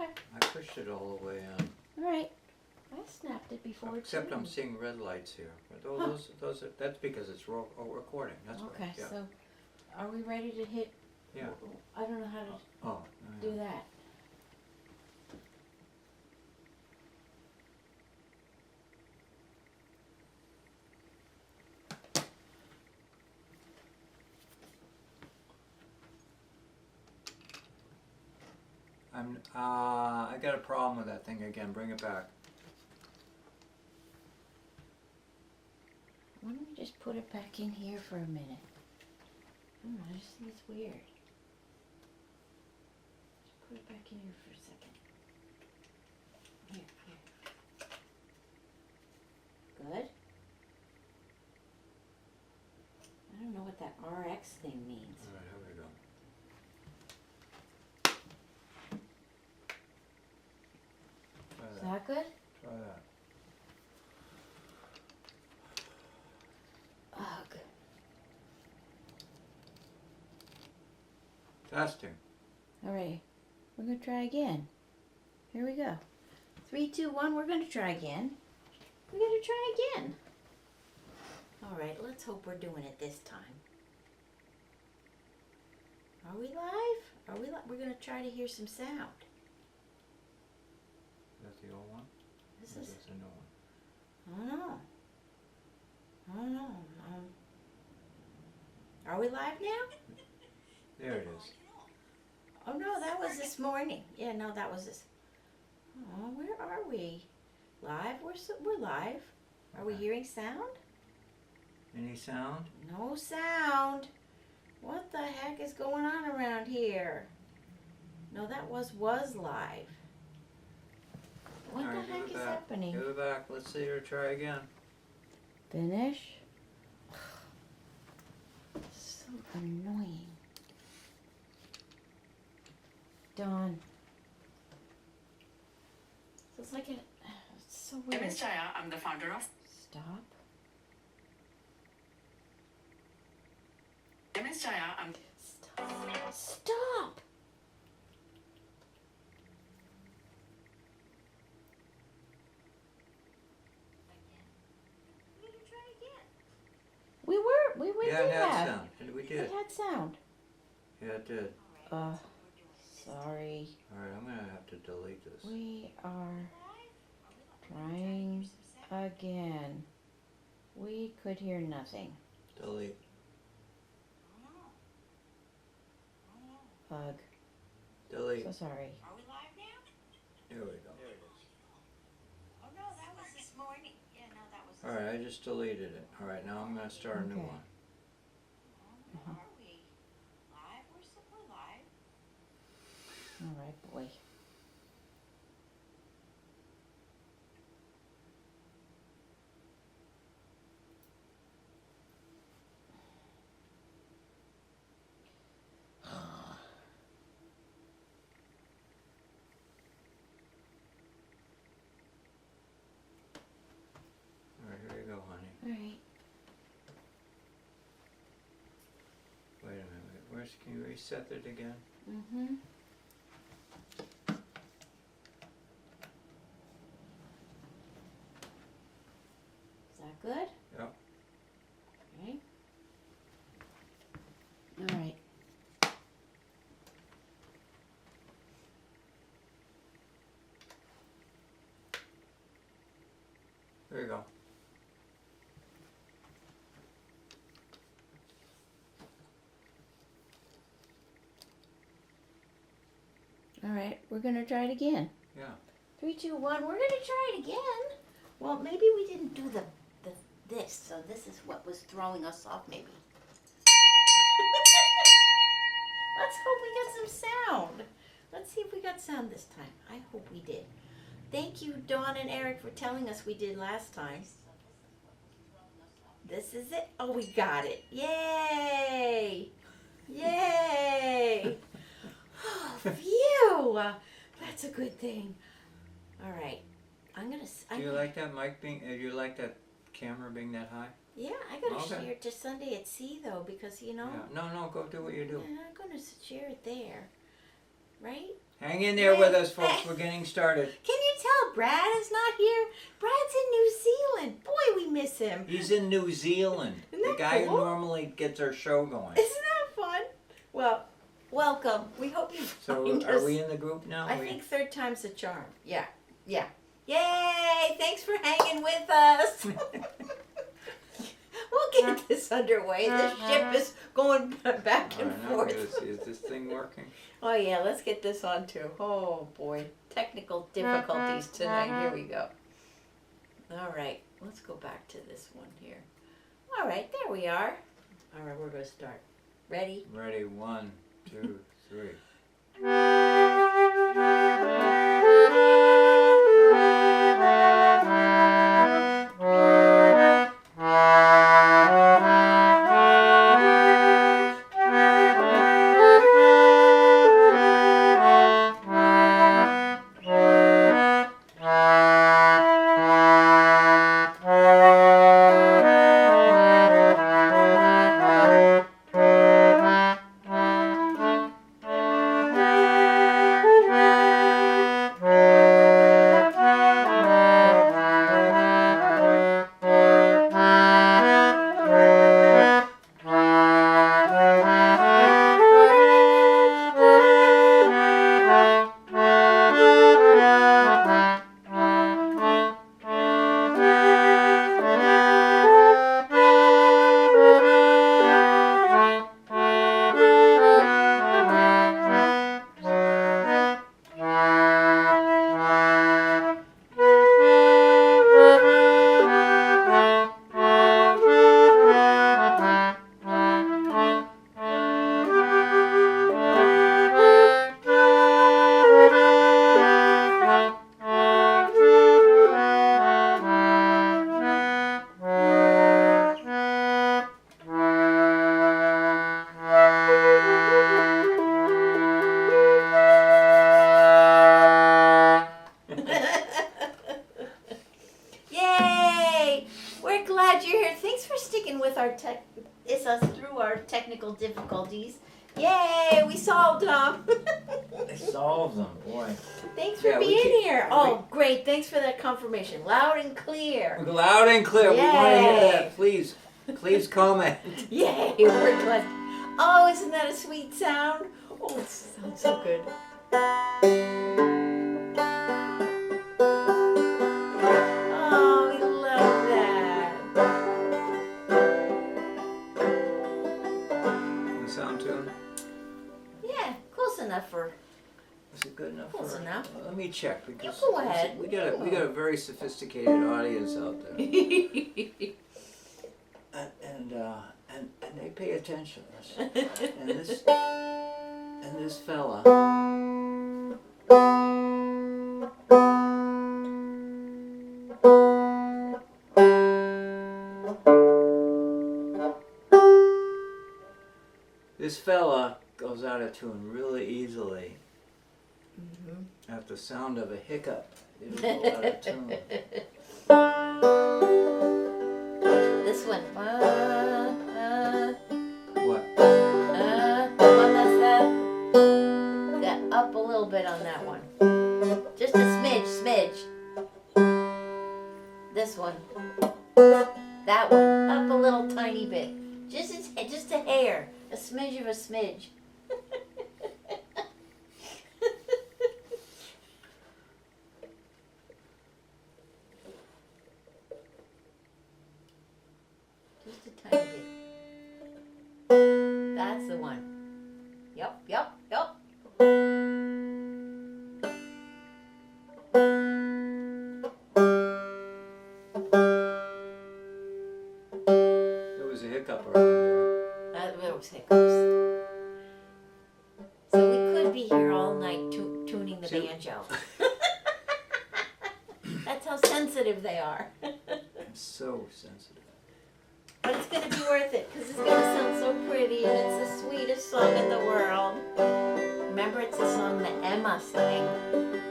Okay. I pushed it all the way in. All right. I snapped it before Except too. I'm seeing red lights here. But those are, that's because it's recording. That's okay, why. Yeah. so are we ready to hit? Yeah. I don't know how to do that. I got a problem with that thing again. Bring it back. Why don't we just put it back in here for a minute? I don't know, I just think it's weird. Just put it back in here for a second. Here. Good. I don't know what that RX thing means. All right, here we go. Is that good? Try that. Ugh. Testing. All right, we're gonna try again. Here we go. 3, 2, 1. We're gonna try again. We're gonna try again. All right, let's hope we're doing it this time. Are we live? Are we live? We're gonna try to hear some sound. Is that the old one? This Or is. is the new one? I don't know. Are we live now? There it is. Oh no, that was this morning. Yeah, no, that was this. Oh, where are we? Live? We're live. Are we Okay. hearing sound? Any sound? No sound. What the heck is going on around here? No, that was live. What All the right, give heck it is back. happening? Give it back. Let's see her try again. Finish. So annoying. Dawn. So it's like it's so My weird. name is Jaya. I'm the founder of. Stop. My name is Jaya. I'm. Stop. Stop. We Yeah, did it had have. sound. We did. It had sound. Yeah, it did. Sorry. Alright, I'm gonna have to delete this. We are trying again. We could hear nothing. Delete. Ugh. Delete. So sorry. Are we live now? There we go. Oh no, that was this morning. Yeah, no, that was. Alright, I just deleted it. Alright, now I'm gonna start a new Okay. one. Where are we? Live? We're live. All right, boy. Alright, here you go, honey. All right. Wait a minute. Can you reset it again? Mm-hmm. Is that good? Yep. Okay. All right. There you go. All right. We're gonna try it again. Yeah. 3, 2, 1. We're gonna try it again. Well, maybe we didn't do this, so this is what was throwing us off. Maybe. Let's hope we got some sound. Let's see if we got sound this time. I hope we did. Thank you, Dawn and Eric, for telling us we did last time. This is it. Oh, we got it. Yay! Yay! Oh, phew! That's a good thing. All right. Do you like that mic being, do you like that camera being that high? Yeah, I gotta Okay. share it to Sunday at sea though, because you know. Yeah. No, go do what you do. I'm not gonna share it there, right? Hang in there with us, folks. We're getting started. Can you tell Brad is not here? Brad's in New Zealand. Boy, we miss him. He's in New Zealand. Isn't The that guy cool? who normally gets our show going. Isn't that fun? Well, welcome. We hope you So find are us. we in the group now? I think third time's a charm. Yeah. Yay! Thanks for hanging with us. We'll get this underway. This ship is going back and I know. forth. Is this thing working? Oh yeah, let's get this on too. Oh boy, technical difficulties tonight. Here we go. All right, let's go back to this one here. All right, there we are. All right, we're going to start. Ready? Ready? 1, 2, 3. Yay! We're glad you're here. Thanks for sticking with us through our technical difficulties. Yay! We solved them. Solve them, boy. Thanks for Yeah, we being can- here. Oh, great. Thanks for that confirmation. Loud and clear. Loud and clear. We want to hear Yay. that. Please comment. Yay! We're glad. Oh, isn't that a sweet sound? Oh, it sounds so good. Oh, we love that. The sound tune. Yeah, close enough for. Is it good enough? Close for enough. Let me check because go ahead. we got a very sophisticated audience out there, and they pay attention. And this fella. This fella goes out of tune really easily at the sound of a hiccup. It'll go out of tune. This one. What? The one that's got up a little bit on that one. Just a smidge. This one. That one. Up a little tiny bit. Just a hair. A smidge of a smidge. Just a tiny bit. That's the one. Yep. There was a hiccup around there. There was hiccups. So we could be here all night tuning the banjo. That's how sensitive they are. It's so sensitive. But it's going to be worth it because it's going to sound so pretty and it's the sweetest song in the world. Remember, it's a song that Emma sang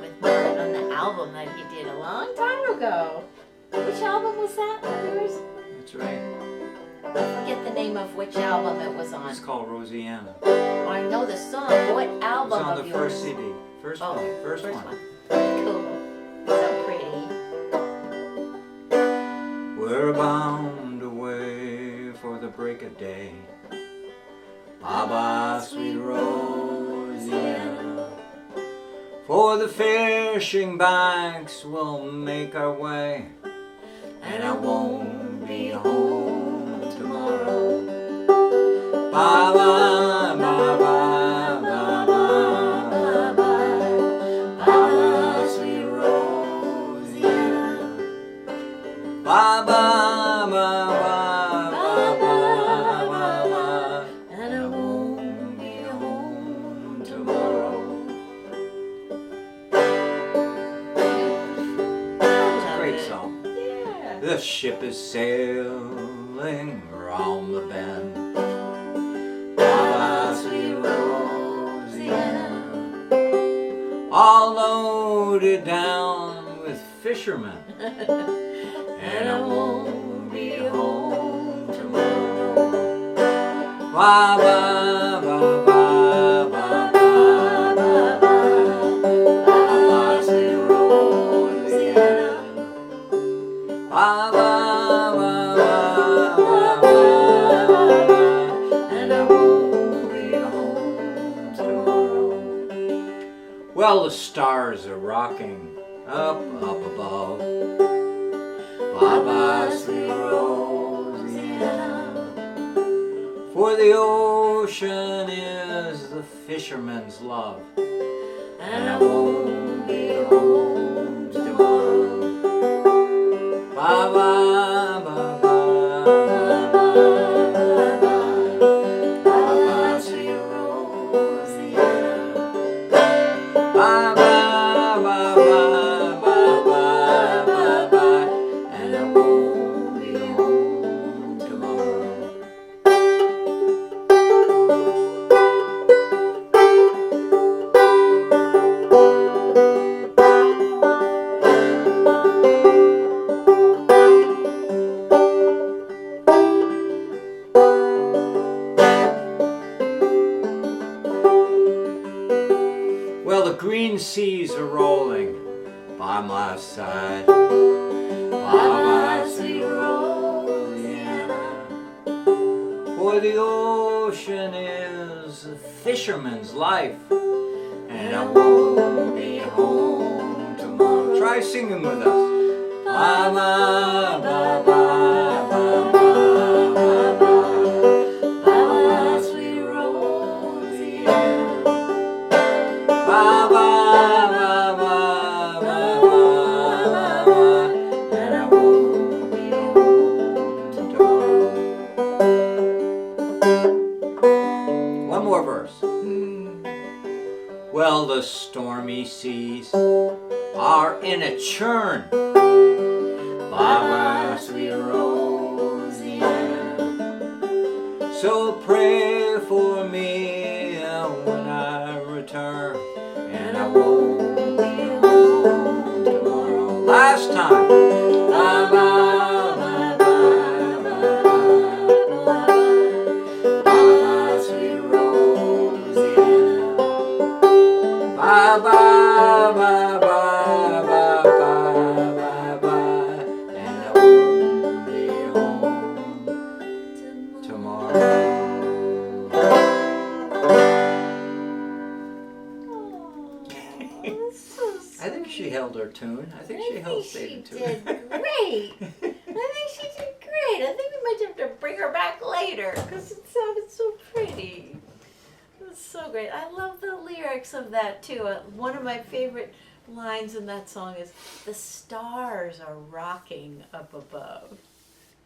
with Bert on the album that he did a long time ago. Which album was that of yours? That's right. I forget the name of which album it was on. It's called Rosanna. I know the song. What It was album on of the yours? first CD. First Oh, one. First first one. one. Cool. So pretty. We're bound away for the break of day. Bye-bye, sweet Rosanna. For the fishing banks we'll make our way, and I won't be home tomorrow. Bye-bye, bye-bye, bye-bye, bye-bye, bye-bye, sweet Rosanna. Bye-bye, bye-bye, bye-bye, bye-bye, and I won't be home tomorrow. Great song. Yeah. The ship is sailing round the bend. Bye-bye, sweet Rosanna. All loaded down with fishermen. And I won't be home tomorrow. Bye-bye, bye-bye, bye-bye, bye-bye, bye-bye, sweet Rosanna. Bye-bye, bye-bye, bye-bye, and I won't be home tomorrow. Well, the stars are rocking up above. Bye-bye, sweet Rosanna. For the ocean is the fisherman's love, and I won't be home tomorrow. Bye-bye, bye-bye, bye-bye, bye-bye, sweet Rosanna. Bye-bye, bye-bye, bye-bye, bye-bye, and I won't be home tomorrow. Well, the green seas are rolling by my side. Bye-bye, sweet Rosanna. For the ocean is a fisherman's life, and I won't be home tomorrow. Try singing with us. Bye-bye, bye-bye, bye-bye, bye-bye, bye-bye, sweet Rosanna. Bye-bye, bye-bye, bye-bye, bye-bye, and I won't be home tomorrow. One more verse. Well, the stormy seas are in a churn. Bye-bye, sweet Rosanna. So pray for me when I return, and I won't be home tomorrow. Last time. Bye-bye, bye-bye, bye-bye, bye-bye, sweet Rosanna. Bye-bye, bye-bye, bye-bye, bye-bye, and I won't be home tomorrow. I think she held her tune. I think she held stated tune. She did great. I think she did great. I think we might have to bring her back later because it sounded so pretty. It was so great. I love the lyrics of that too. One of my favorite lines in that song is, "The stars are rocking up above."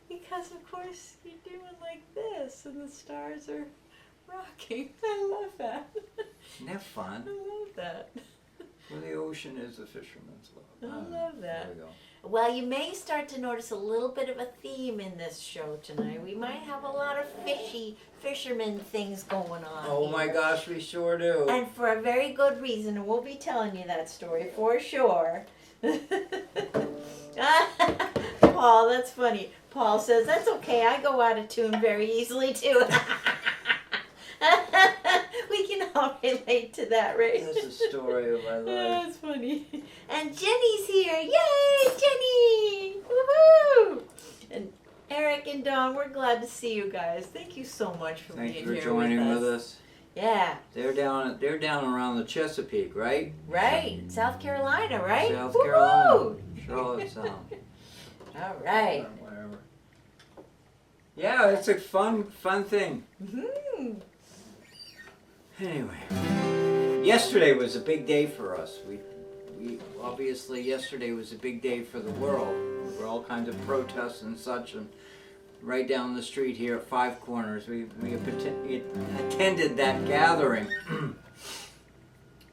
Because of course you're doing like this and the stars are rocking. I love that. Isn't that fun? I love that. For the ocean is the fisherman's love. I love that. There we go. Well, you may start to notice a little bit of a theme in this show tonight. We might have a lot of fisherman things going on. Oh here. my gosh, we sure do. And for a very good reason, and we'll be telling you that story for sure. Paul, that's funny. Paul says, that's okay, I go out of tune very easily too. We can all relate to that, right? That's the story of my life. That's funny. And Jenny's here. Yay, Jenny! Woohoo! And Eric and Dawn, we're glad to see you guys. Thank you so much for Thanks being for here joining with with us. us. Yeah, They're down around the Chesapeake, right? right. South Carolina, right? South Woohoo! Carolina. Charlotte Sound. All right. Whatever. Yeah, it's a fun thing. Mm-hmm. Anyway, yesterday was a big day for us. We obviously yesterday was a big day for the world. There were all kinds of protests and such, and right down the street here at Five Corners, we attended that gathering.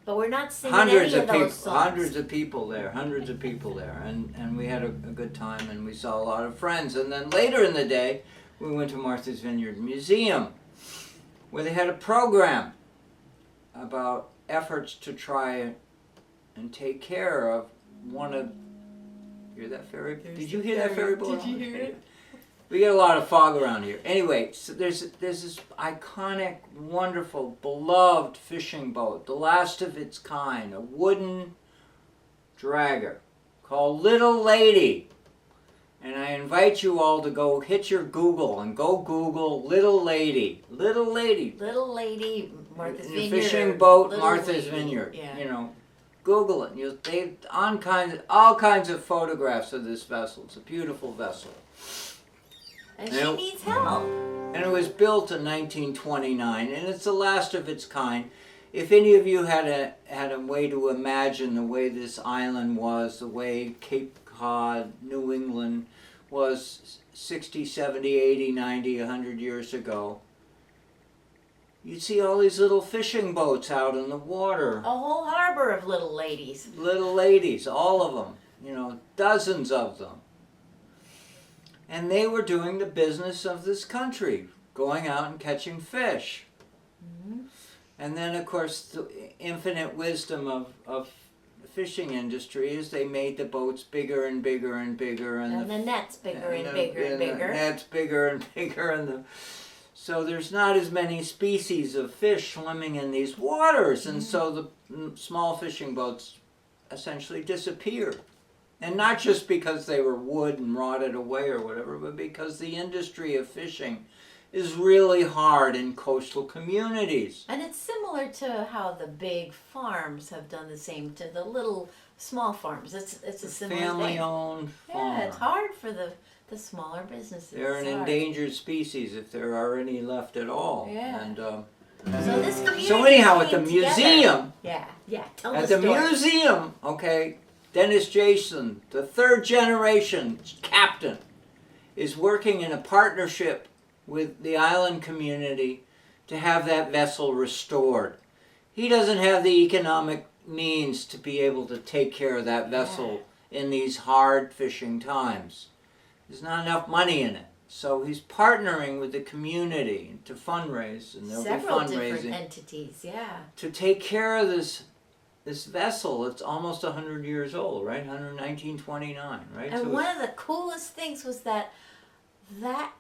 But we're not singing Hundreds any of of those people, songs. hundreds of people there, and we had a good time, and we saw a lot of friends. And then later in the day, we went to Martha's Vineyard Museum, where they had a program about efforts to try and take care of one of. Hear that ferry? Did you hear that ferry boat? Did you hear it? We get a lot of fog around here. Anyway, so there's this iconic, wonderful, beloved fishing boat, the last of its kind, a wooden dragger called Little Lady. And I invite you all to go hit your Google and go Google Little Lady. Little Lady. Little Lady, Martha's Vineyard. Fishing boat, Little Martha's Lady. Vineyard. Yeah. You know, Google it. They all kinds of photographs of this vessel. It's a beautiful vessel. And she needs help. And it was built in 1929, and it's the last of its kind. If any of you had a way to imagine the way this island was, the way Cape Cod, New England was 60, 70, 80, 90, 100 years ago, you'd see all these little fishing boats out in the water. A whole harbor of little ladies. Little ladies, all of them, you know, dozens of them. And they were doing the business of this country, going out and catching fish. Mm-hmm. And then, of course, the infinite wisdom of the fishing industry is they made the boats bigger and bigger and bigger. And the net's bigger and bigger and bigger. The net's bigger and bigger. So there's not as many species of fish swimming in these waters. And so the small fishing boats essentially disappeared. And not just because they were wood and rotted away or whatever, but because the industry of fishing is really hard in coastal communities. And it's similar to how the big farms have done the same to the little small farms. It's a similar thing. Family-owned farm. Yeah, it's hard for the smaller businesses. They're an endangered species if there are any left at all. Yeah. And So this community. so anyhow, at the came together. museum, Tell at the the story. museum, okay, Dennis Jason, the third generation captain, is working in a partnership with the island community to have that vessel restored. He doesn't have the economic means to be able to take care of that vessel in these hard fishing times. There's not enough money in it. So he's partnering with the community to fundraise, and there'll Several be different fundraising entities, to take care of this vessel. It's almost 100 years old, right? 1929, right? And So one of the coolest things was that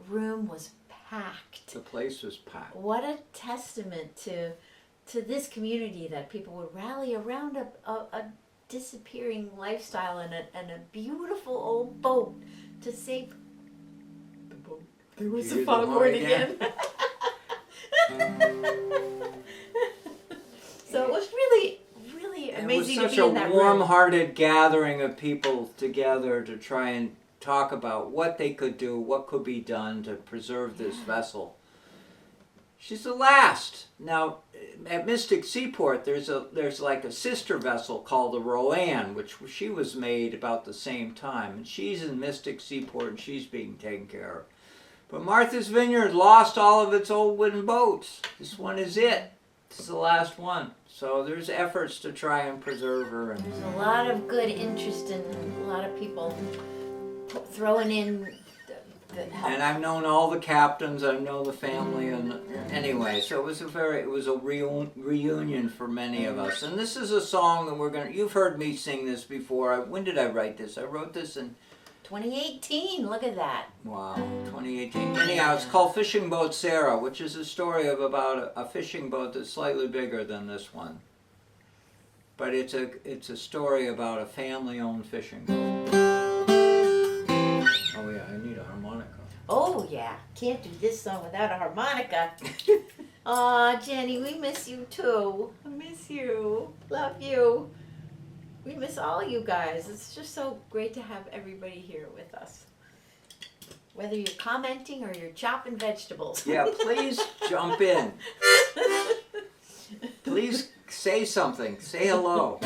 room was packed. the place was packed. What a testament to this community that people would rally around a disappearing lifestyle and a beautiful old boat to save the boat. There was Did you a hear the foghorn horn again. So it was really, really amazing It was to such be a in that room. warm-hearted gathering of people together to try and talk about what they could do, what could be done to preserve this vessel. She's the last. Now, at Mystic Seaport, there's like a sister vessel called the Roanne, which she was made about the same time, and she's in Mystic Seaport and she's being taken care of. But Martha's Vineyard lost all of its old wooden boats. This one is it. This is the last one. So there's efforts to try and preserve her. And There's a lot of good interest and a lot of people throwing in the help. And I've known all the captains. I know the family, and anyway, so it was a reunion for many of us. And this is a song that you've heard me sing this before. When did I write this? I wrote this in 2018. Look at that. Wow, 2018. Anyhow, it's called Fishing Boat Sarah, which is a story of about a fishing boat that's slightly bigger than this one. But it's a story about a family-owned fishing boat. Oh yeah, I need a harmonica. Oh yeah, can't do this song without a harmonica. Aw, Jenny, we miss you too. I miss you. Love you. We miss all you guys. It's just so great to have everybody here with us. Whether you're commenting or you're chopping vegetables. Yeah, please jump in. Please say something. Say hello.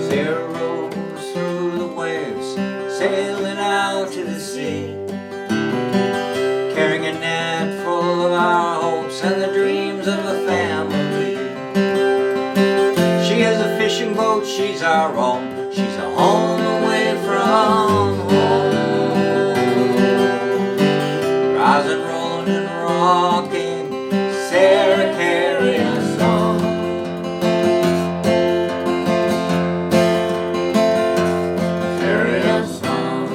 Sarah rolls through the waves, sailing out to the sea, carrying a net full of our hopes and the dreams of a family. She has a fishing boat, she's our own, she's a home away from home. Rising, rolling and rocking, Sarah carry us on. Carry us on.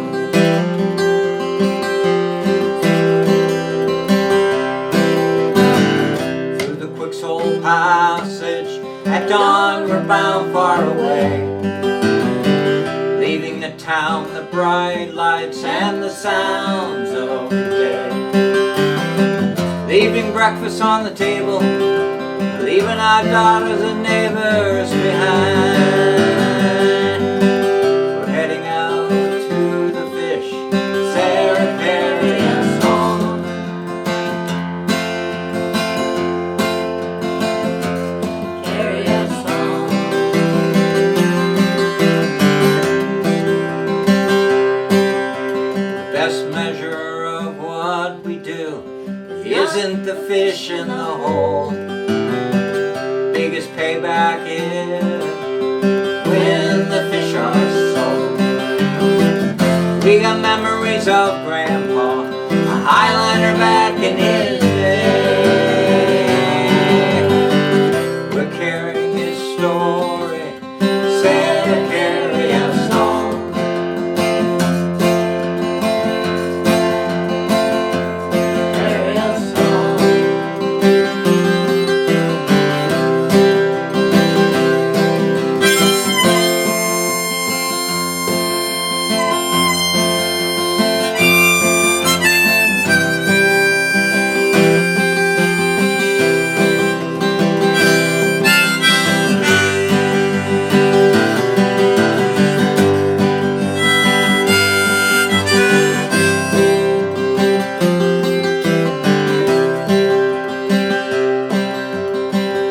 Through the Quicksole Passage, at dawn we're bound far away, leaving the town, the bright lights and the sounds of the day, leaving breakfast on the table, leaving our daughters and neighbors behind. We're heading out to the fish, Sarah carry us on. Carry us on. The best measure of what we do isn't the fish in the hole. Biggest payback is when the fish are sold. We got memories of Grandpa, a Highlander back in his day. We're carrying his story, Sarah carry us on. Carry us on.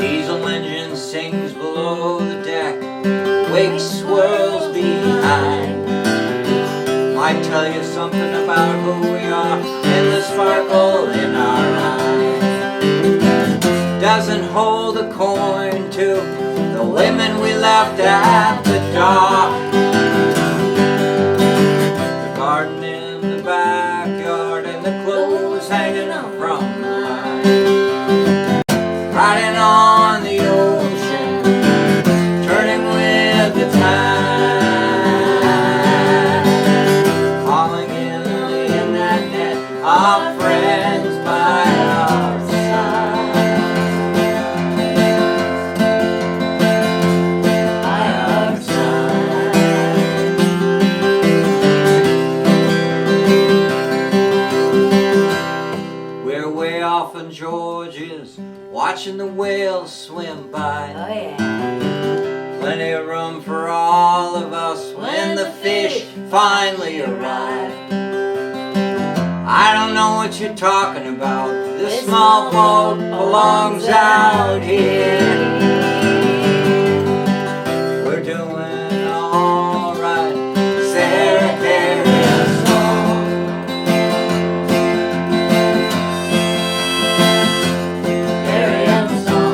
Diesel engine sings below the deck, wake swirls behind. Might tell you something about who we are and the sparkle in our eyes. Doesn't hold a coin to the women we left at the dock. The garden in the backyard and the clothes hanging up from the line. Riding on the ocean, turning with the tide, hauling in that net, our friends by our side. By our side. We're way off in Georgia's, watching the whales swim by. Oh yeah. Plenty of room for all of us when the fish finally arrive. I don't know what you're talking about. This small boat belongs out here. We're doing all right. Sarah carry us on. Carry us on.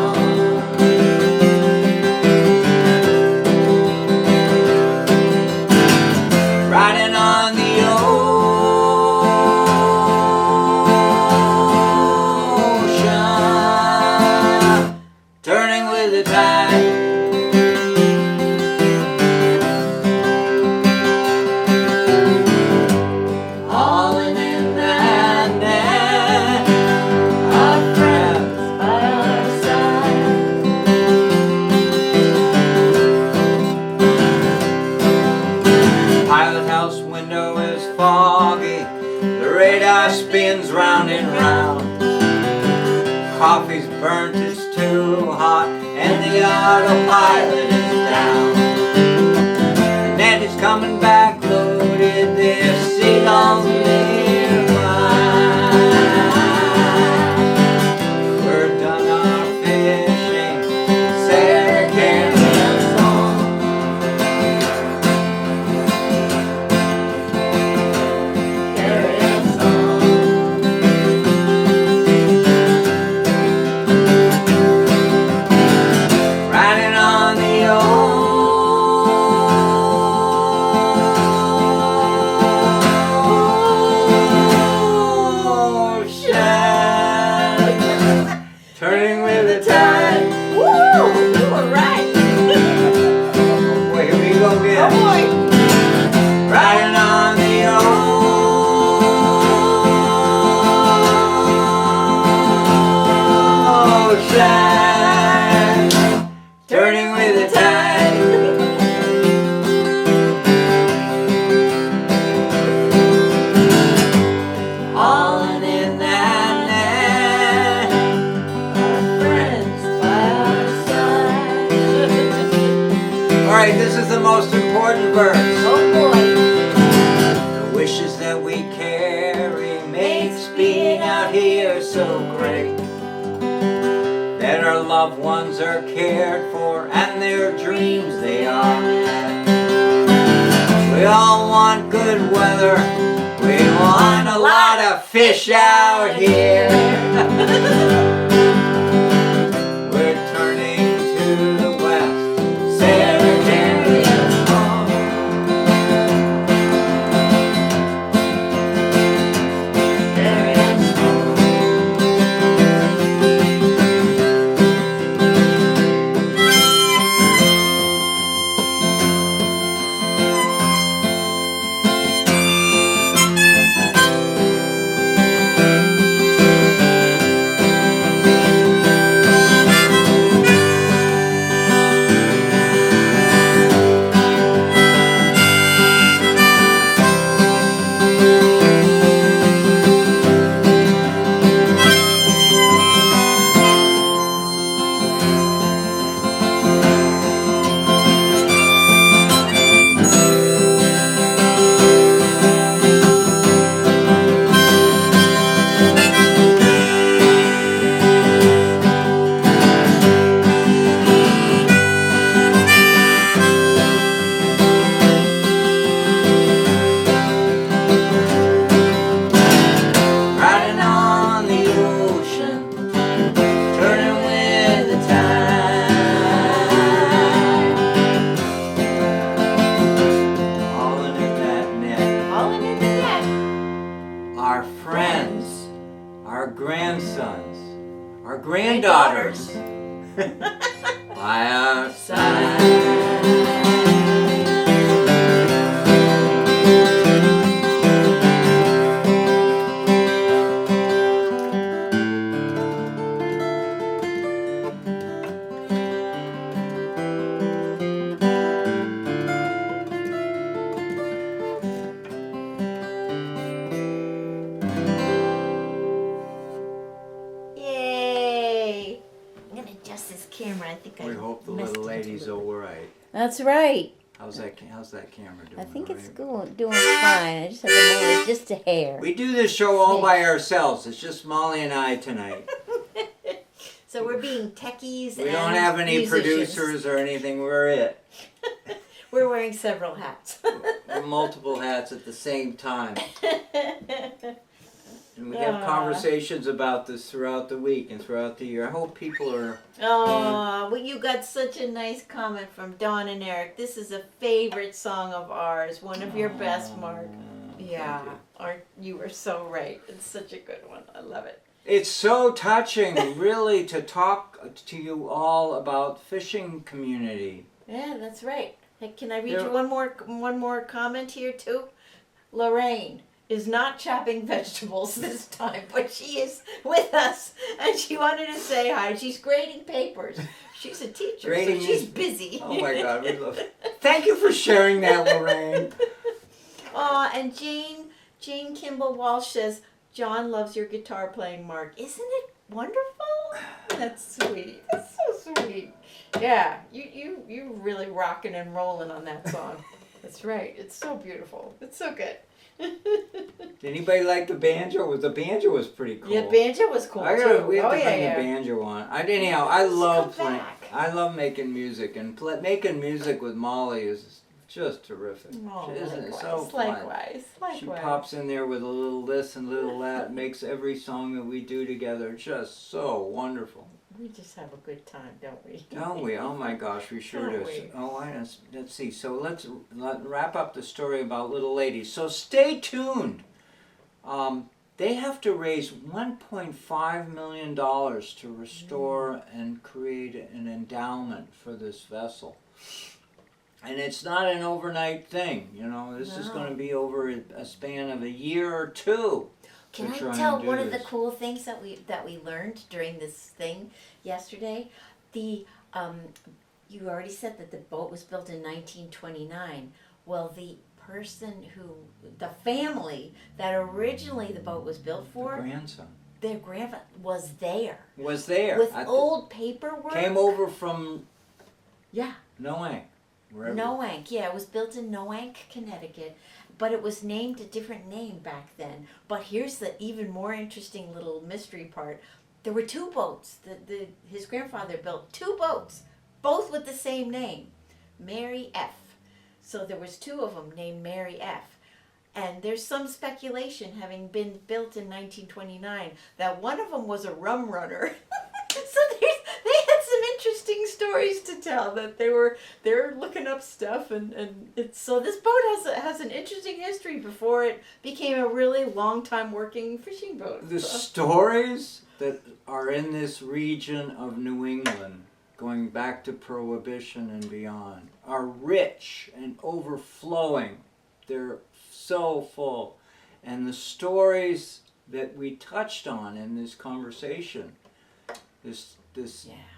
coffee's burnt, it's too hot, and the autopilot is down. And Daddy's coming back loaded, there's seagulls nearby. We're done our fishing, Sarah carries on. Carries on. Riding on the ocean, turning with the tide. Woo! You were right. Boy, here we go Oh again. boy. Riding on the ocean, turning with the tide. Hauling in that net, our friends by our side. All right, this is the most important verse. Oh boy. The wishes that we carry makes being out here so great. That our loved ones are cared for and their dreams they are met. We all want good weather. We want a lot of fish out here. We're turning to the west. Sarah carry us on. Carry us on. Riding on the ocean, turning with the tide. Hauling in that net. Hauling in the net. Our friends, our grandsons, our granddaughters by our side. Yay! I'm gonna adjust this camera. I think I We hope the messed little it up a lady's little bit. all right. That's right. How's that camera doing? I think all it's right? doing fine. I just have to move it just a hair. We do this show all by ourselves. It's just Molly and I tonight. So we're being techies We and don't have any musicians. producers or anything. We're it. We're wearing several hats. Multiple hats at the same time. And we have Ah. conversations about this throughout the week and throughout the year. I hope people are... Oh, well, you got such a nice comment from Dawn and Eric. This is a favorite song of ours. One of your best, Mark. Thank Yeah, you. you were so right. It's such a good one. I love it. It's so touching, really, to talk to you all about fishing community. Yeah, that's right. Hey, can I read Yeah. you one more comment here too? Lorraine is not chopping vegetables this time, but she is with us, and she wanted to say hi. She's grading papers. She's a teacher, Grading so she's is- busy. Oh my God, we love it. Thank you for sharing that, Lorraine. And Jane Kimball Walsh says, John loves your guitar playing, Mark. Isn't it wonderful? That's sweet. That's so sweet. Yeah, you really rocking and rolling on that song. That's right. It's so beautiful. It's so good. Did anybody like the banjo? The banjo was pretty cool. Yeah, banjo was cool We too. have to bring yeah. the banjo on. Anyhow, I love come playing. back. I love making music, and making music with Molly is just terrific. Oh, Isn't it likewise, so fun? likewise. She pops in there with a little this and little that, makes every song that we do together just so wonderful. We just have a good time, don't we? Don't we? Oh my gosh, we sure Don't do. we? Oh, let's see. So let's wrap up the story about Little Lady. So stay tuned. They have to raise $1.5 million to restore and create an endowment for this vessel. And it's not an overnight thing, you know. This is going to be over a span of a year or two. Can I tell one of the cool things that we learned during this thing yesterday? You already said that the boat was built in 1929. Well, the family that originally the boat was built for, the grandson, their grandfather was there. With old paperwork. Came over from Noank. Noank, yeah, it was built in Noank, Connecticut, but it was named a different name back then. But here's the even more interesting little mystery part. There were two boats. His grandfather built two boats, both with the same name, Mary F. So there was two of them named Mary F. And there's some speculation, having been built in 1929, that one of them was a rum runner. So they had some interesting stories to tell, that they're looking up stuff, and so this boat has an interesting history before it became a really long time working fishing boat. The stories that are in this region of New England, going back to Prohibition and beyond, are rich and overflowing. They're so full. And the stories that we touched on in this conversation, this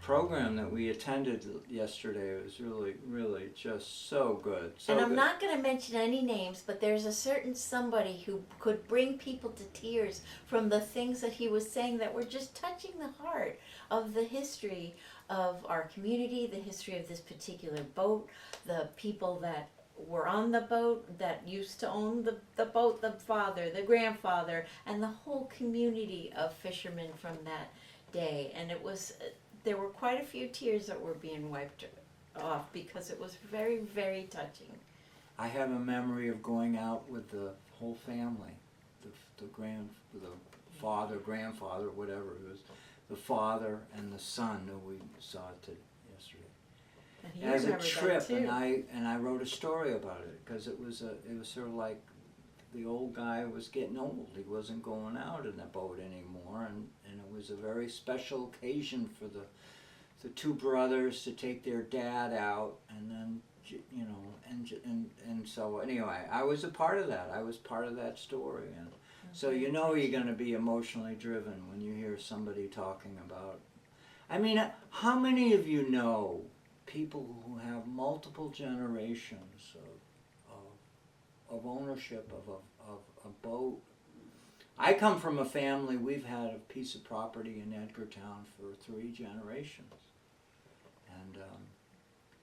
program that we attended yesterday, was really, really just so good. And I'm not going to mention any names, but there's a certain somebody who could bring people to tears from the things that he was saying that were just touching the heart of the history of our community, the history of this particular boat, the people that were on the boat, that used to own the boat, the father, the grandfather, and the whole community of fishermen from that day. And there were quite a few tears that were being wiped off because it was very, very touching. I have a memory of going out with the whole family, the father, grandfather, whatever it was, the father and the son who we saw yesterday. As a trip, and I wrote a story about it because it was sort of like the old guy was getting old. He wasn't going out in the boat anymore, and it was a very special occasion for the two brothers to take their dad out, and then and so anyway, I was a part of that. I was part of that story, and so you're going to be emotionally driven when you hear somebody talking about. I mean, how many of you know people who have multiple generations of ownership of a boat? I come from a family, we've had a piece of property in Edgartown for 3 generations. And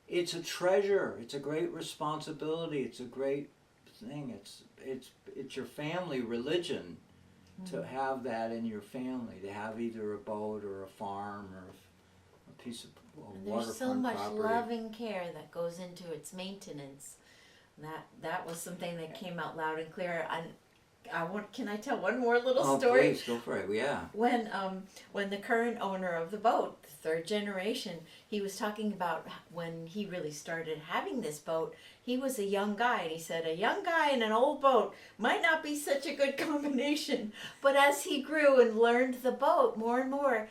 it's a treasure, it's a great responsibility, it's a great thing. It's your family religion to have that in your family, to have either a boat or a farm or a piece of waterfront there's so much property. love and care that goes into its maintenance. That was something that came out loud and clear. Can I tell one more little story? Please, go for it. Yeah. When the current owner of the boat, the 3rd generation, he was talking about when he really started having this boat. He was a young guy, and he said a young guy in an old boat might not be such a good combination. But as he grew and learned the boat more and more,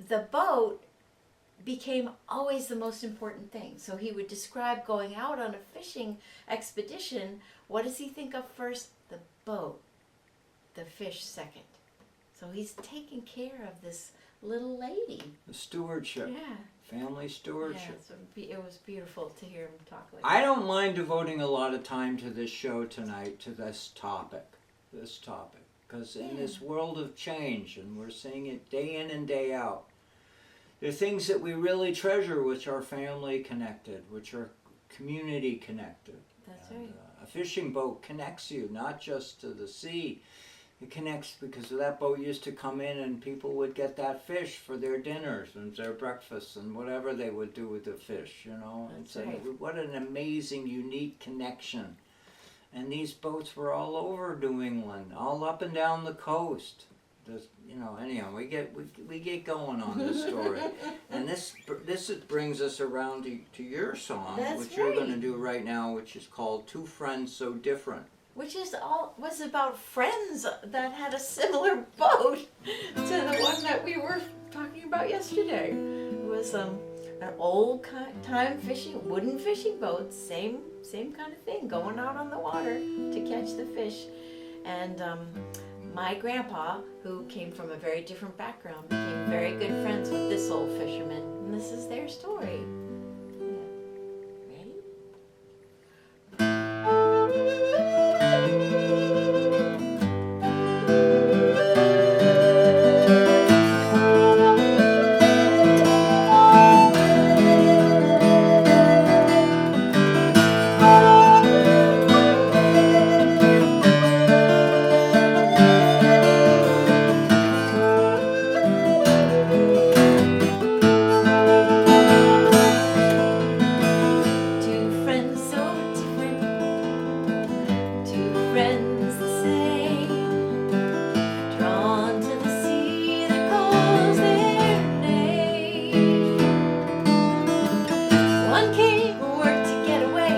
the boat became always the most important thing. So he would describe going out on a fishing expedition. What does he think of first? The boat. The fish second. So he's taking care of this little lady. The stewardship. Yeah. Family stewardship. Yeah, so it was beautiful to hear him talk like I that. don't mind devoting a lot of time to this show tonight, to this topic. Because in this world of change, and we're seeing it day in and day out, the things that we really treasure, which are family connected, which are community connected. That's And, right. a fishing boat connects you not just to the sea. It connects because that boat used to come in and people would get that fish for their dinners and their breakfasts and whatever they would do with the fish, you know. That's And right. what an amazing, unique connection. And these boats were all over New England, all up and down the coast. You know, anyhow, we get going on this story, and this brings us around to your song, That's which you're going to right. do right now, which is called "Two Friends So Different." Which was about friends that had a similar boat to the one that we were talking about yesterday. It was an old time wooden fishing boat, same kind of thing, going out on the water to catch the fish. And my grandpa, who came from a very different background, became very good friends with this old fisherman, and this is their story. Ready? Two friends so different, two friends the same, drawn to the sea that calls their name. One came and worked to get away,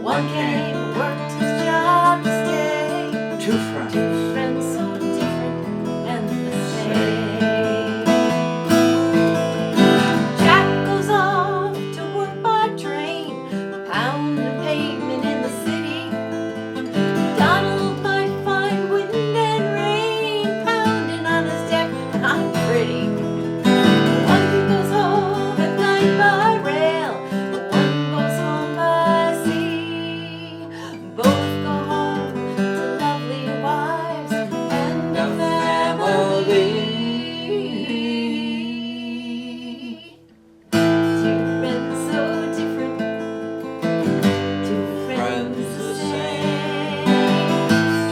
one came and worked his job to stay. Two friends. Two friends so different and the same. Jack goes off to work by train, pounding pavement in the city. Donald might find wind and rain pounding on his deck, not pretty. One goes home at night by rail, one goes home by sea. Both go home to lovely wives and a family. Two friends so different, two friends the same,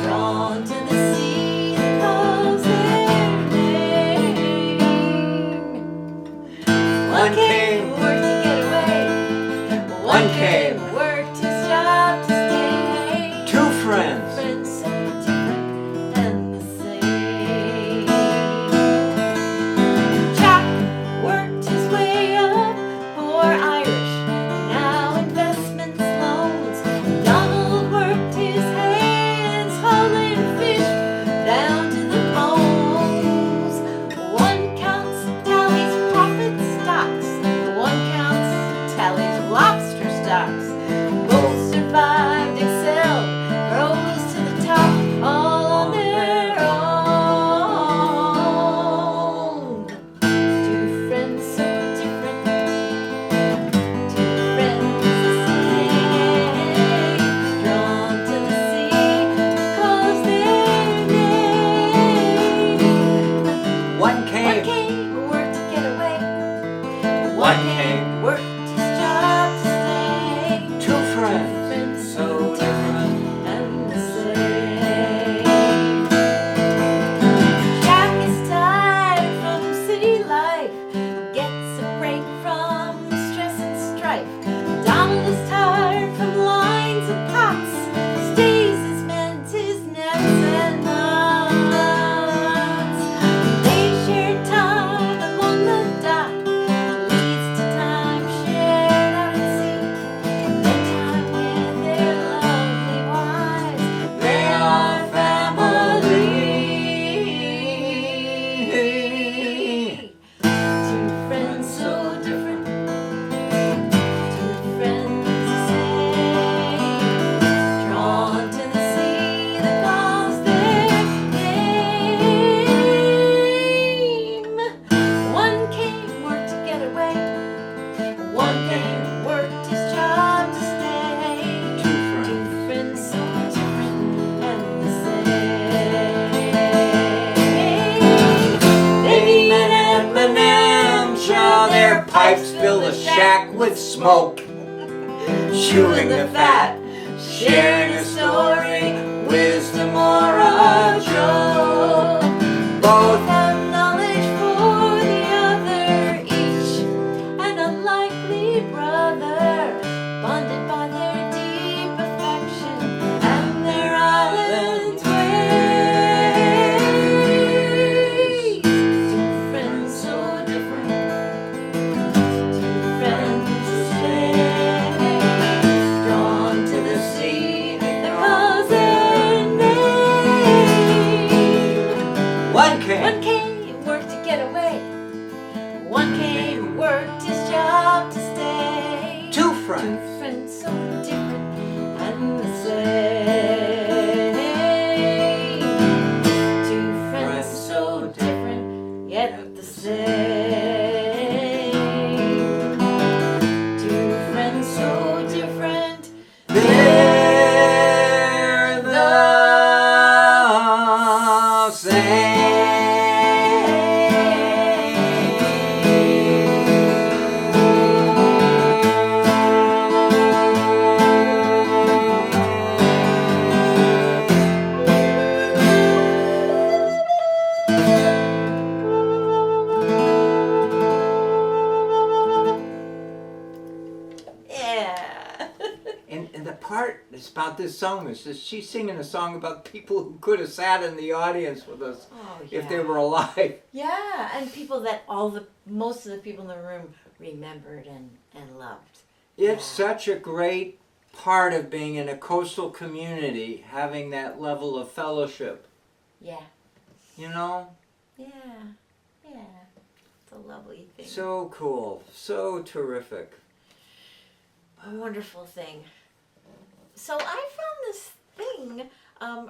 drawn to the sea that calls their name. One came and worked to get away, one came and worked his job to stay. Two friends. Friends so different and the same. Jack worked his way up, poor Irish, now investments loans. Donald worked his hands, hauling fish down to the bones. One counts, tallies, profits, stocks, one while their pipes fill the shack with smoke. Chewing the fat, sharing a story, wisdom or a joke. Both have knowledge for the other, each an unlikely brother, bonded by their deep affection and their island ways. Two friends so different, two friends the same, drawn to the sea that calls their name. one One came, worked to get away. One came, worked his job to stay. two Two friends. friends so different and the same. Two friends so different yet the same. Two friends so different. They're the Yeah. And the part that's about this song is that she's singing a song about people who could have sat in the audience with us Oh, if they were alive. Yeah, and people that most of the people in the room remembered and loved. It's such a great part of being in a coastal community, having that level of fellowship. Yeah. You know? Yeah. Yeah. It's a lovely thing. So cool. So terrific. A wonderful thing. So I found this thing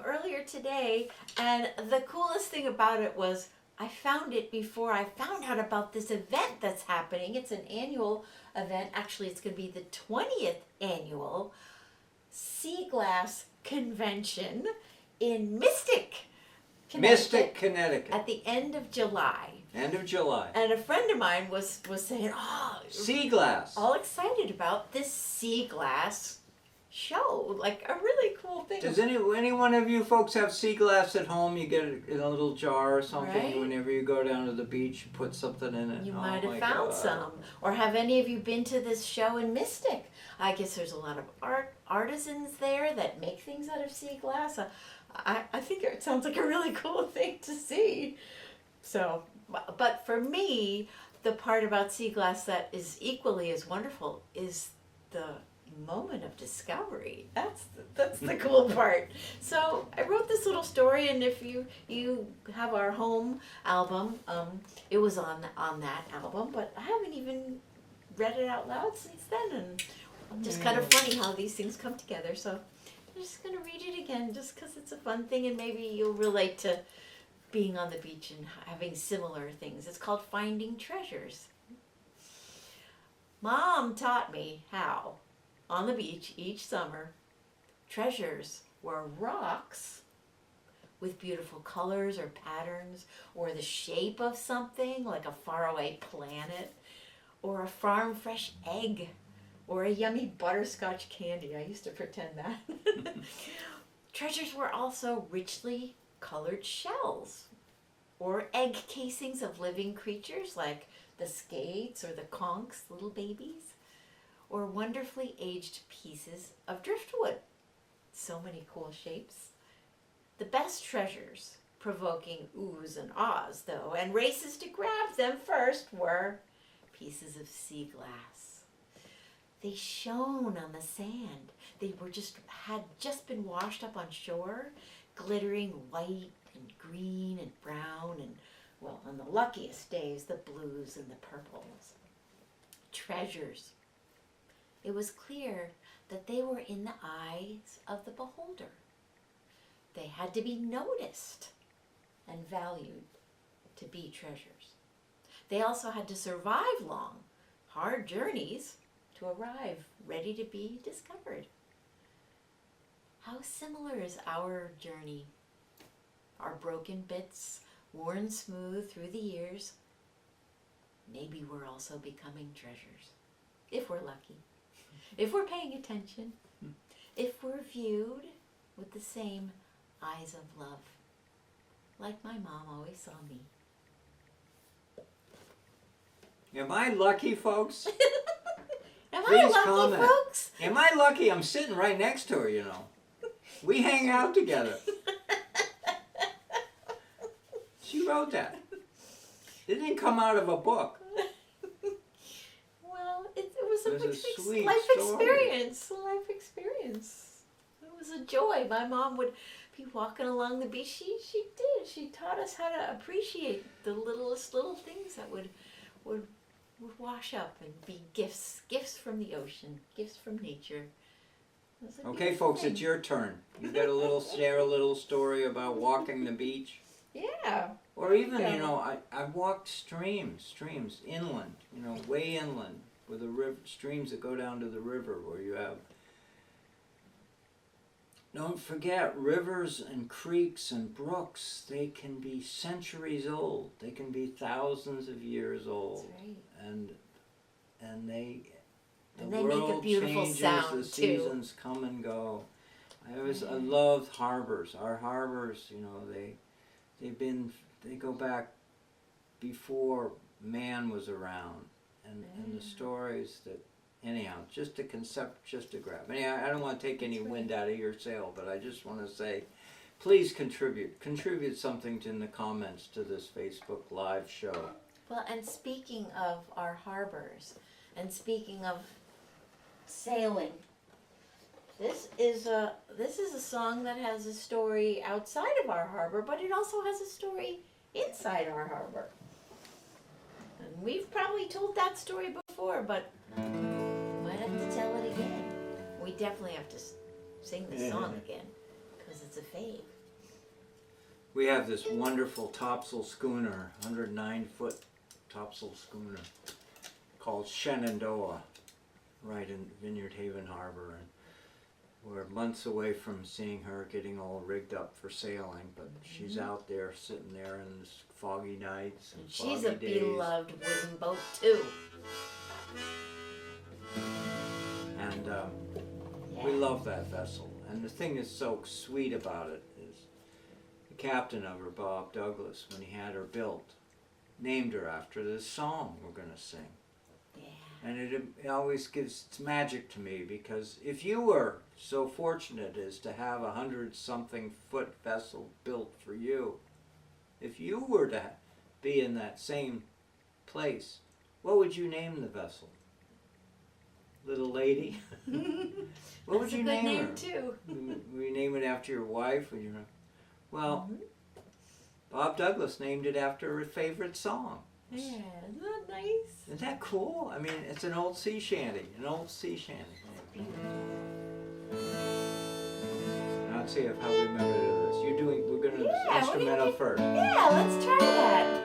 earlier today, and the coolest thing about it was I found it before I found out about this event that's happening. It's an annual event. Actually, it's going to be the 20th annual Sea Glass Convention in Mystic, Mystic, Connecticut. at the end of July. End of July. And a friend of mine was saying, oh, Sea glass. all excited about this sea glass show. Like a really cool thing. Does any one of you folks have sea glass at home? You get it in a little jar or something. Right. Whenever you go down to the beach, you put something in it. You Oh might have my found God. some. Or have any of you been to this show in Mystic? I guess there's a lot of artisans there that make things out of sea glass. I think it sounds like a really cool thing to see. So, but for me, the part about sea glass that is equally as wonderful is the moment of discovery. That's the cool part. So I wrote this little story, and if you have our home album, it was on that album, but I haven't even read it out loud since then, and just kind of funny how these things come together. So I'm just gonna read it again, just because it's a fun thing, and maybe you'll relate to being on the beach and having similar things. It's called Finding Treasures. Mom taught me how, on the beach each summer, treasures were rocks with beautiful colors or patterns, or the shape of something like a faraway planet, or a farm fresh egg, or a yummy butterscotch candy. I used to pretend that. Treasures were also richly colored shells, or egg casings of living creatures like the skates or the conchs, little babies, or wonderfully aged pieces of driftwood. So many cool shapes. The best treasures, provoking oohs and ahs though, and races to grab them first, were pieces of sea glass. They shone on the sand. They had just been washed up on shore, glittering white and green and brown and, well, on the luckiest days, the blues and the purples. Treasures. It was clear that they were in the eyes of the beholder. They had to be noticed and valued to be treasures. They also had to survive long, hard journeys to arrive ready to be discovered. How similar is our journey? Our broken bits, worn smooth through the years. maybe we're also becoming treasures. If we're lucky. If we're paying attention. If we're viewed with the same eyes of love. Like my mom always saw me. Am I lucky, folks? Am Please I lucky, comment. folks? Am I lucky? I'm sitting right next to her, you know. We hang out together. She wrote that. It didn't come out of a book. Well, it was a sweet life story. experience. Life experience. It was a joy. My mom would be walking along the beach. She did. She taught us how to appreciate the littlest little things that would wash up and be gifts from the ocean, gifts from nature. It was a Okay, beautiful folks, thing. it's your turn. You got share a little story about walking the beach. Yeah. Or even, you know, I walked streams inland, you know, way inland, with the streams that go down to the river where you have. Don't forget, rivers and creeks and brooks, they can be centuries old. They can be thousands of years old. That's right. And they Make a world beautiful changes, sound, the too. seasons come and go. I love harbors. Our harbors, you know, they go back before man was around, and the stories that, anyhow, just a grab. Anyhow, I don't want to take any wind out of your sail, but I just want to say, please contribute something in the comments to this Facebook Live show. Well, and speaking of our harbors, and speaking of sailing, this is a song that has a story outside of our harbor, but it also has a story inside our harbor. And we've probably told that story before, but we might have to tell it again. We definitely have to sing the song again, because it's a fave. We have this wonderful topsail schooner, 109-foot topsail schooner, called Shenandoah, right in Vineyard Haven Harbor. And we're months away from seeing her getting all rigged up for sailing, but she's out there, sitting there in this foggy nights and She's foggy a days. beloved wooden boat too. And we love that vessel. And the thing that's so sweet about it is the captain of her, Bob Douglas, when he had her built, named her after this song we're going to sing. Yeah. And it always gives magic to me, because if you were so fortunate as to have 100-something foot vessel built for you, if you were to be in that same place, what would you name the vessel? Little Lady? What would you name her? That's a good name too. Would you name it after your wife? Well, Bob Douglas named it after her favorite song. Yeah, isn't that nice? Isn't that cool? I mean, it's an old sea shanty. Now let's see how we remember to do this. We're going to do the instrumental first. Yeah, let's try that.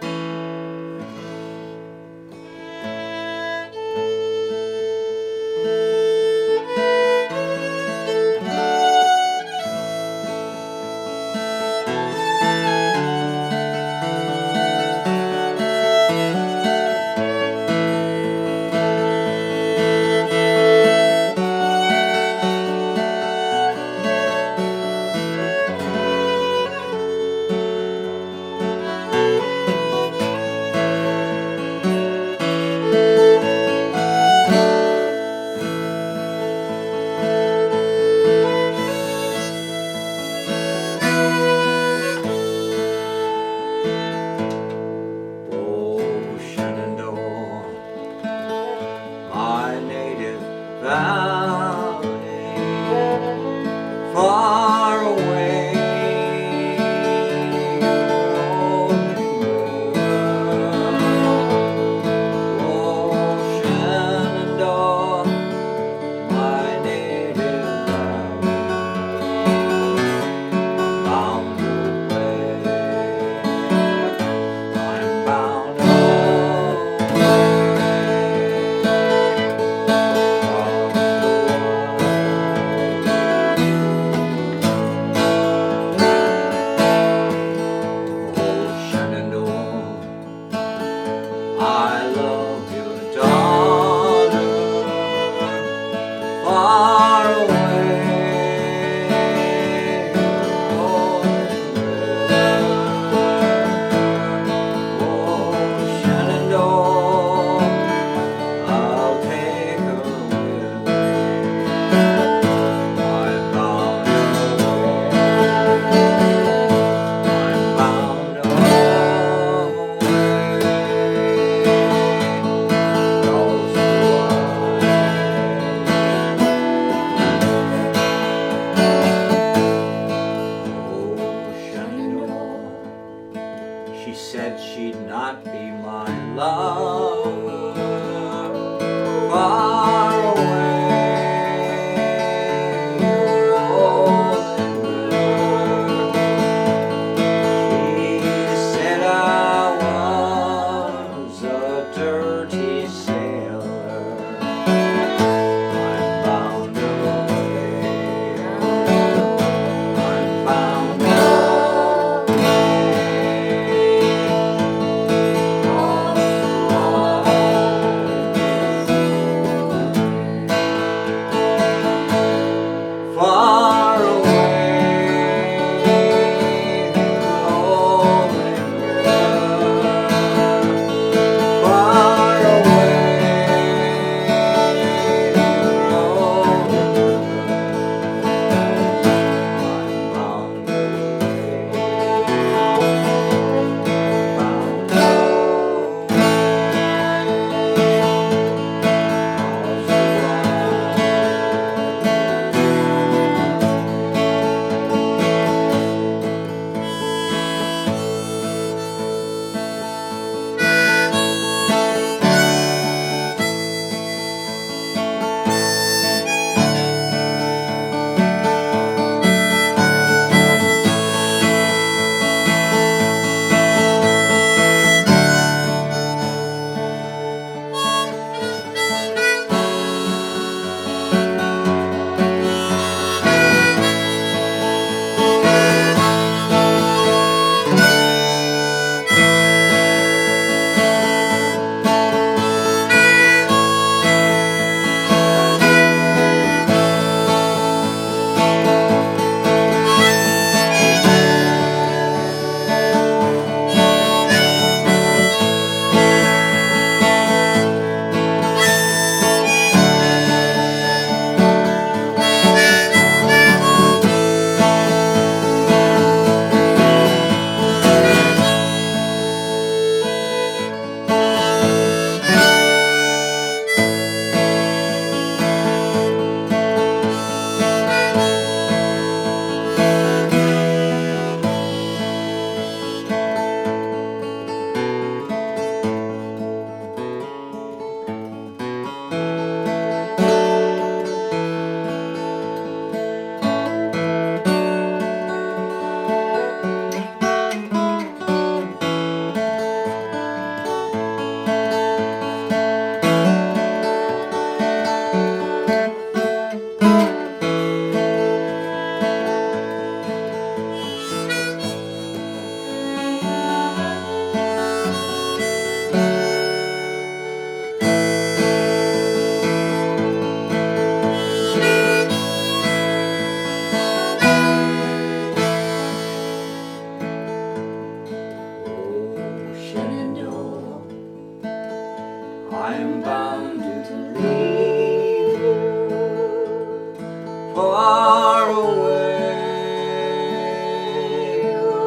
I'm bound to leave you far away,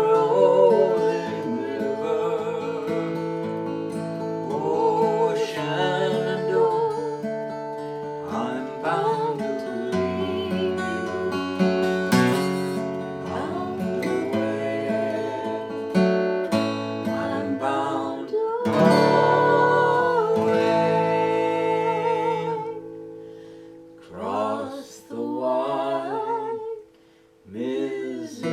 rolling river, ocean door. I'm bound to leave you, bound away. I'm bound away, across the wide Missouri.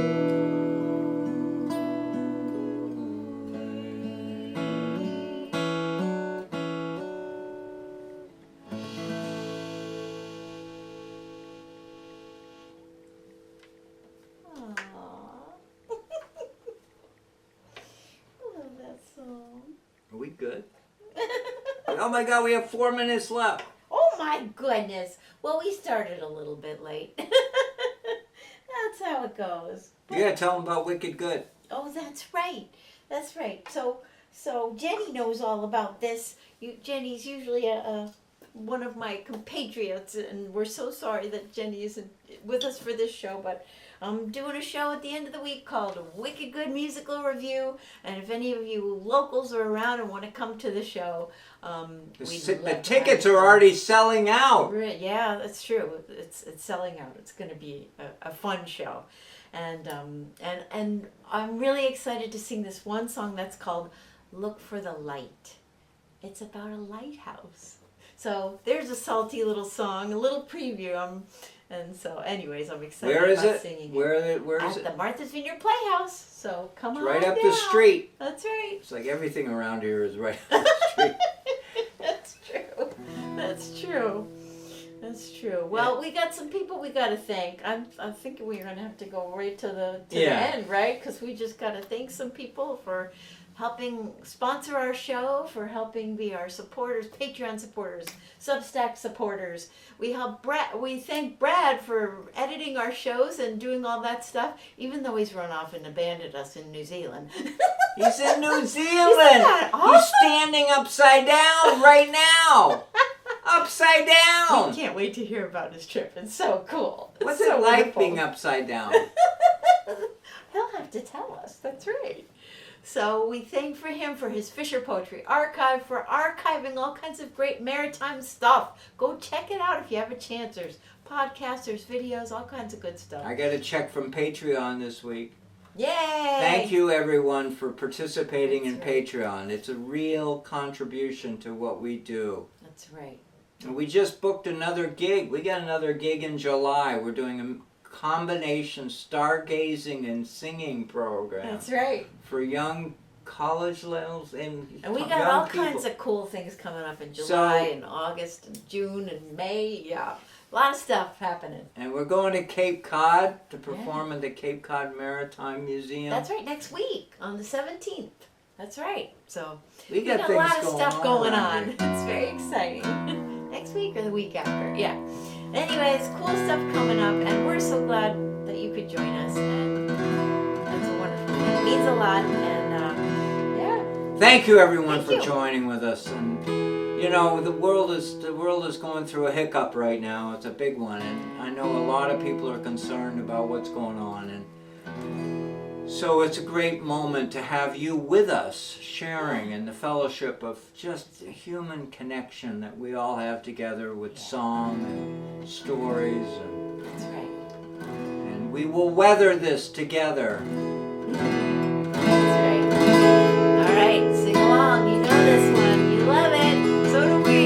I love that song. Are we good? Oh my God, we have 4 minutes left. Oh my goodness. Well, we started a little bit late. That's how it goes. You gotta tell them about Wicked Good. Oh, that's right. That's right. So Jenny knows all about this. Jenny's usually one of my compatriots, and we're so sorry that Jenny isn't with us for this show, but I'm doing a show at the end of the week called Wicked Good Musical Review, and if any of you locals are around and want to come to the show, The tickets are already selling out. Yeah, that's true. It's selling out. It's going to be a fun show, and I'm really excited to sing this one song that's called "Look for the Light." It's about a lighthouse. So there's a salty little song, a little preview. And so, anyways, I'm excited Where is about it? singing Where is at it? the Martha's Vineyard Playhouse. So come on Right up down. the street. That's right. It's like everything around here is right up the street. That's true. That's true. That's true. Well, we got some people we got to thank. I'm thinking we're going to have to go right to the end, right? Because we just got to thank some people for helping sponsor our show, for helping be our supporters, Patreon supporters, Substack supporters. We thank Brad for editing our shows and doing all that stuff, even though he's run off and abandoned us in New Zealand. He's in New Zealand. Isn't that awesome? He's standing upside down right now. Upside down. We can't wait to hear about his trip. It's so cool. What's It's so it like wonderful. being upside down? He'll have to tell us. That's right. So we thank for him for his FisherPoetry Archive, for archiving all kinds of great maritime stuff. Go check it out if you have a chance. There's podcasts, there's videos, all kinds of good stuff. I got a check from Patreon this week. Yay! Thank you, everyone, for participating That's in right. Patreon. It's a real contribution to what we do. That's right. And we just booked another gig. We got another gig in July. We're doing a combination stargazing and singing program That's right. for young college levels and And we got young all people. kinds of cool things coming up in July and August and June and May. Yeah, a lot of stuff happening. And we're going to Cape Cod to perform at the Cape Cod Maritime Museum. That's right, next week on the 17th. That's right. So We we got a things lot of stuff going around on. here. It's very exciting. Next week or the week after. Yeah. Anyways, cool stuff coming up, and we're so glad that you could join us. And that's a wonderful thing. It means a lot. And yeah. Thank you, everyone, Thank for you. joining with us. And you know, the world is going through a hiccup right now. It's a big one, and I know a lot of people are concerned about what's going on. And so it's a great moment to have you with us, sharing in the fellowship of just a human connection that we all have together with song and stories, That's right. and we will weather this together. That's right. All right, sing along. You know this one. You love it. So do we.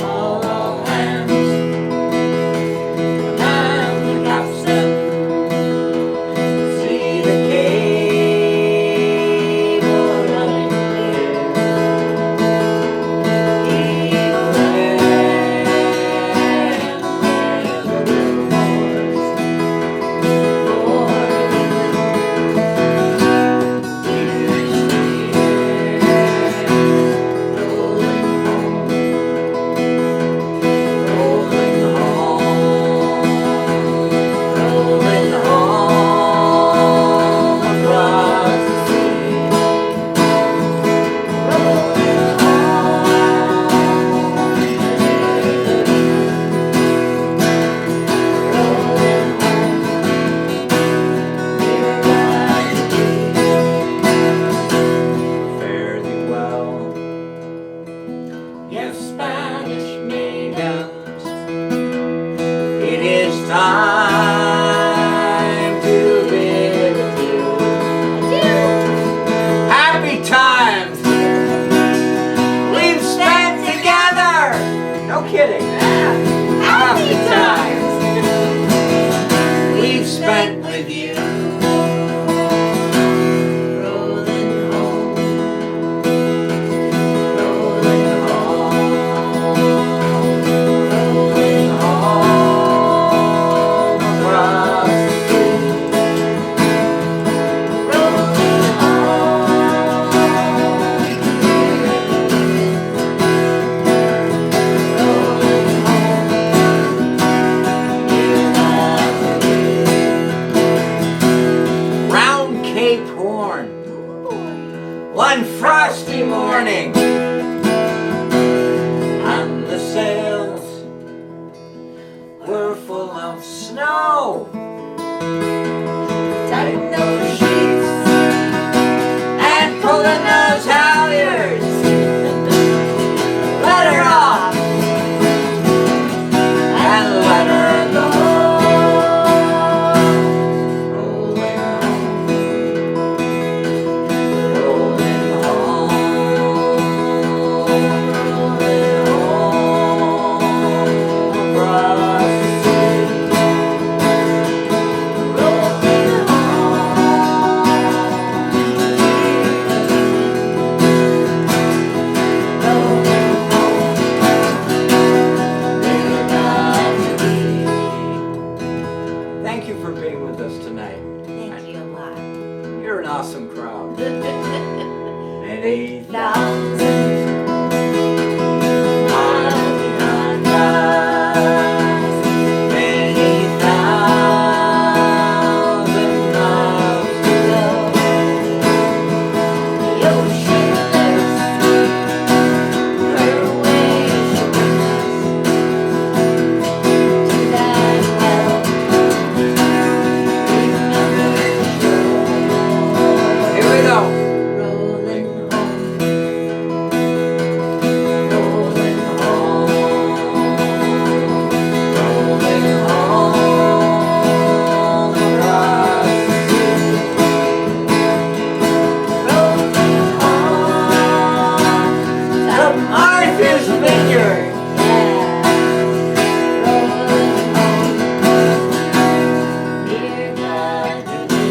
All hands and the capstan, see the cable running clear. Even when Cape Horn. Ooh. One frosty morning, and the sails were full of snow. Tighten those sheets and pulling those halyards. Let her off and let her go. Rolling home, rolling home, rolling home across the sea. Rolling Thank you for being with us tonight. Thank you a lot. You're an awesome crowd. Many Thousands miles beyond us, many thousand miles below. the ocean lives her waves to that well. Remember the shore. Here we go. Rolling home, rolling home, Rolling home across the sea. rolling home To Martha's Vineyard. Yeah, rolling home, dear God to me.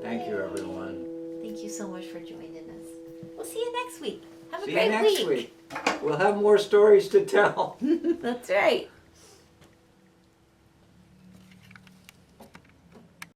Thank you, everyone. Thank you so much for joining us. We'll see you next week. Have a See great you next week. We'll have more stories to tell. That's right.